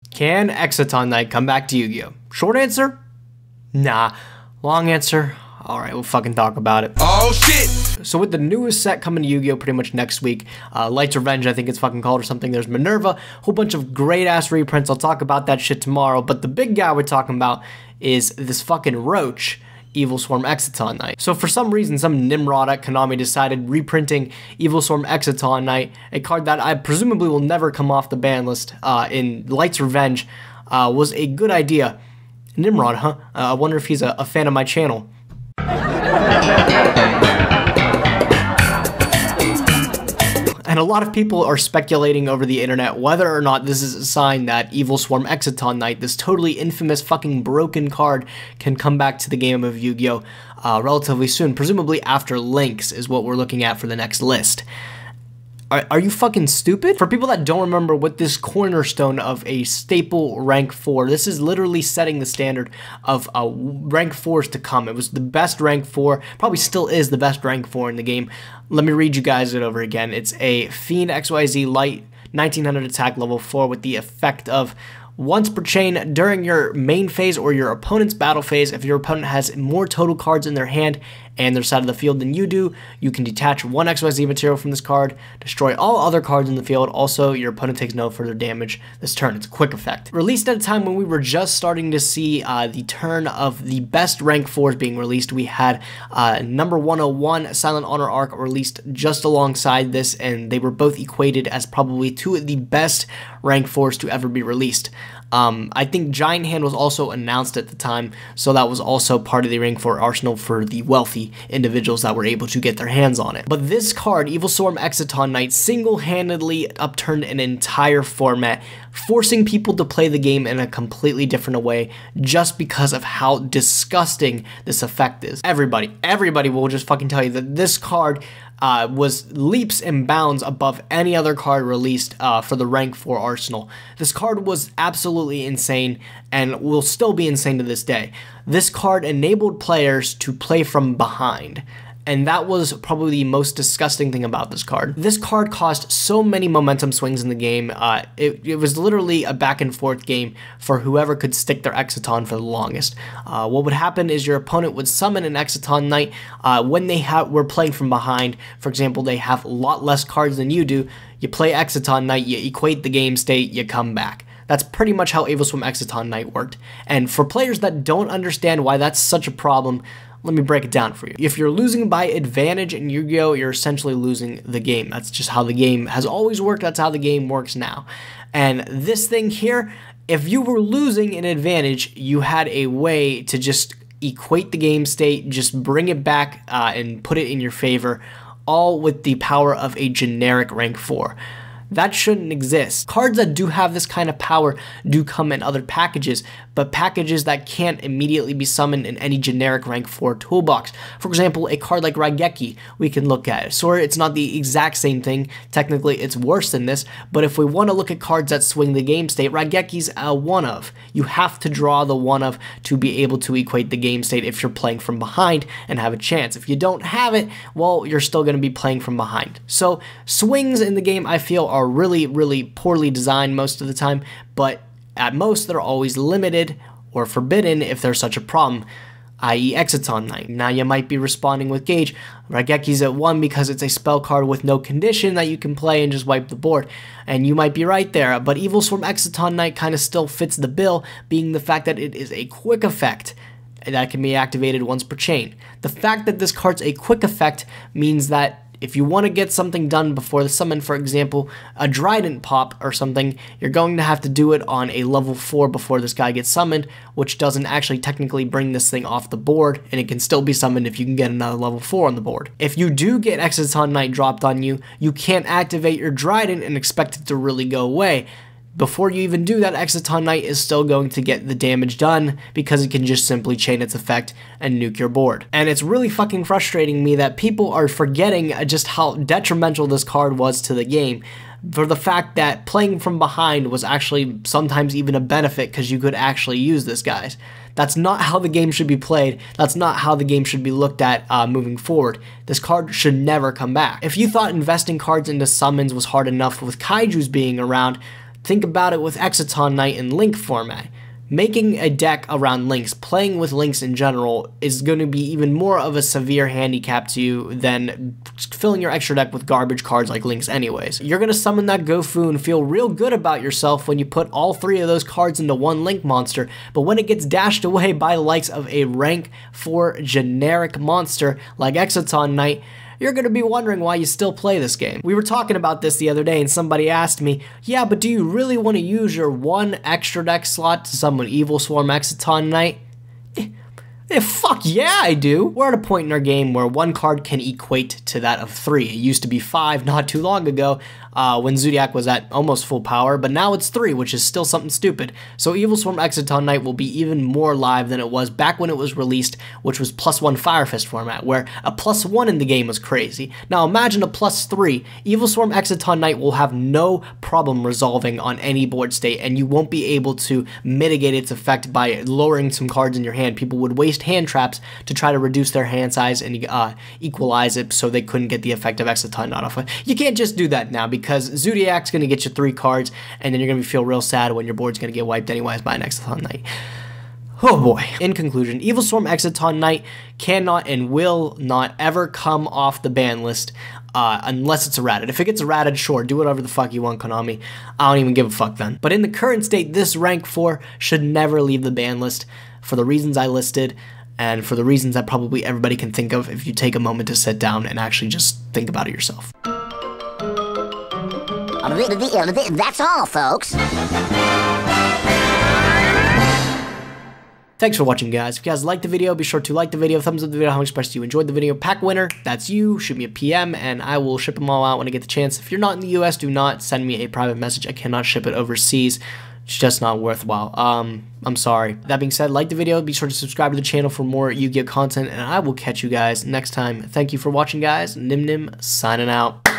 Can Exciton Knight come back to Yu-Gi-Oh? Short answer? Nah. Long answer? Alright, we'll fucking talk about it. Oh shit! So with the newest set coming to Yu-Gi-Oh pretty much next week, Light's Revenge I think it's fucking called or something, there's Minerva, whole bunch of great ass reprints, I'll talk about that shit tomorrow, but the big guy we're talking about is this fucking roach, Evilswarm Exciton Knight. So for some reason, some Nimrod at Konami decided reprinting Evilswarm Exciton Knight, a card that I presumably will never come off the ban list in Light's Revenge, was a good idea. Nimrod, huh? I wonder if he's a fan of my channel. And a lot of people are speculating over the internet whether or not this is a sign that Evilswarm Exciton Knight, this totally infamous fucking broken card, can come back to the game of Yu-Gi-Oh! Relatively soon. Presumably after Lynx is what we're looking at for the next list. Are you fucking stupid? For people that don't remember what this cornerstone of a staple rank 4, this is literally setting the standard of rank 4s to come. It was the best rank 4, probably still is the best rank 4 in the game. Let me read you guys it over again. It's a Fiend XYZ Light 1900 attack level 4 with the effect of once per chain during your main phase or your opponent's battle phase. If your opponent has more total cards in their hand and their side of the field than you do, you can detach one XYZ material from this card, destroy all other cards in the field. Also, your opponent takes no further damage this turn. It's a quick effect. Released at a time when we were just starting to see the turn of the best rank 4s being released. We had number 101 Silent Honor Arc released just alongside this, and they were both equated as probably two of the best rank 4s to ever be released. I think Giant Hand was also announced at the time, so that was also part of the rank 4 arsenal for the wealthy individuals that were able to get their hands on it. But this card, Evilswarm Exciton Knight, single-handedly upturned an entire format, forcing people to play the game in a completely different way just because of how disgusting this effect is. Everybody will just fucking tell you that this card was leaps and bounds above any other card released for the rank 4 arsenal. This card was absolutely insane and will still be insane to this day. This card enabled players to play from behind, and that was probably the most disgusting thing about this card. This card caused so many momentum swings in the game. It was literally a back and forth game for whoever could stick their Exciton for the longest. What would happen is your opponent would summon an Exciton Knight when they were playing from behind. For example, they have a lot less cards than you do. You play Exciton Knight, you equate the game state, you come back. That's pretty much how Evilswarm Exciton Knight worked. And for players that don't understand why that's such a problem, let me break it down for you. If you're losing by advantage in Yu-Gi-Oh, you're essentially losing the game. That's just how the game has always worked. That's how the game works now. And this thing here, if you were losing an advantage, you had a way to just equate the game state, just bring it back and put it in your favor, all with the power of a generic rank 4. That shouldn't exist. Cards that do have this kind of power do come in other packages, but packages that can't immediately be summoned in any generic rank 4 toolbox. For example, a card like Raigeki we can look at. Sorry, it's not the exact same thing. Technically, it's worse than this, but if we want to look at cards that swing the game state, Raigeki's a one of. You have to draw the one of to be able to equate the game state if you're playing from behind and have a chance. If you don't have it, well, you're still going to be playing from behind. So swings in the game, I feel, are really poorly designed most of the time, but at most they're always limited or forbidden if there's such a problem, i.e. Exciton Knight. Now you might be responding with Gage, Raigeki's at 1 because it's a spell card with no condition that you can play and just wipe the board, and you might be right there, but Evilswarm Exciton Knight kind of still fits the bill, being the fact that it is a quick effect that can be activated once per chain. The fact that this card's a quick effect means that if you want to get something done before the summon, for example, a Trident pop or something, you're going to have to do it on a level 4 before this guy gets summoned, which doesn't actually technically bring this thing off the board, and it can still be summoned if you can get another level 4 on the board. If you do get Exciton Knight dropped on you, you can't activate your Trident and expect it to really go away. Before you even do that, Exciton Knight is still going to get the damage done because it can just simply chain its effect and nuke your board. And it's really fucking frustrating me that people are forgetting just how detrimental this card was to the game, for the fact that playing from behind was actually sometimes even a benefit because you could actually use this, guys. That's not how the game should be played. That's not how the game should be looked at moving forward. This card should never come back. If you thought investing cards into summons was hard enough with Kaijus being around, Think about it with Exciton Knight in Link format. Making a deck around links, playing with links in general, is going to be even more of a severe handicap to you than filling your extra deck with garbage cards like links anyways. You're going to summon that Gofu and feel real good about yourself when you put all 3 of those cards into one link monster, but when it gets dashed away by the likes of a rank 4 generic monster like Exciton Knight, you're going to be wondering why you still play this game. We were talking about this the other day and somebody asked me, yeah, but do you really want to use your 1 extra deck slot to summon Evilswarm Exciton Knight? Fuck yeah, I do. We're at a point in our game where 1 card can equate to that of 3. It used to be 5 not too long ago when Zodiac was at almost full power, but now it's 3, which is still something stupid. So Evilswarm Exciton Knight will be even more live than it was back when it was released, which was +1 Fire Fist format, where a +1 in the game was crazy. Now imagine a +3. Evilswarm Exciton Knight will have no problem resolving on any board state, and you won't be able to mitigate its effect by lowering some cards in your hand. People would waste hand traps to try to reduce their hand size and equalize it so they couldn't get the effect of Exciton Knight off of. You can't just do that now because Zodiac's going to get you 3 cards and then you're going to feel real sad when your board's going to get wiped anyways by an Exciton Knight. Oh boy. In conclusion, Evilswarm Exciton Knight cannot and will not ever come off the ban list unless it's errated. If it gets errated, sure, do whatever the fuck you want, Konami. I don't even give a fuck then. But in the current state, this rank 4 should never leave the ban list for the reasons I listed, and for the reasons that probably everybody can think of if you take a moment to sit down and actually just think about it yourself. That's all, folks. Thanks for watching, guys. If you guys liked the video, be sure to like the video, thumbs up the video, how much you enjoyed the video. Pack winner, that's you. Shoot me a PM, and I will ship them all out when I get the chance. If you're not in the US, do not send me a private message. I cannot ship it overseas. It's just not worthwhile. I'm sorry. That being said, like the video, be sure to subscribe to the channel for more Yu-Gi-Oh content, and I will catch you guys next time. Thank you for watching, guys. Nim Nim signing out.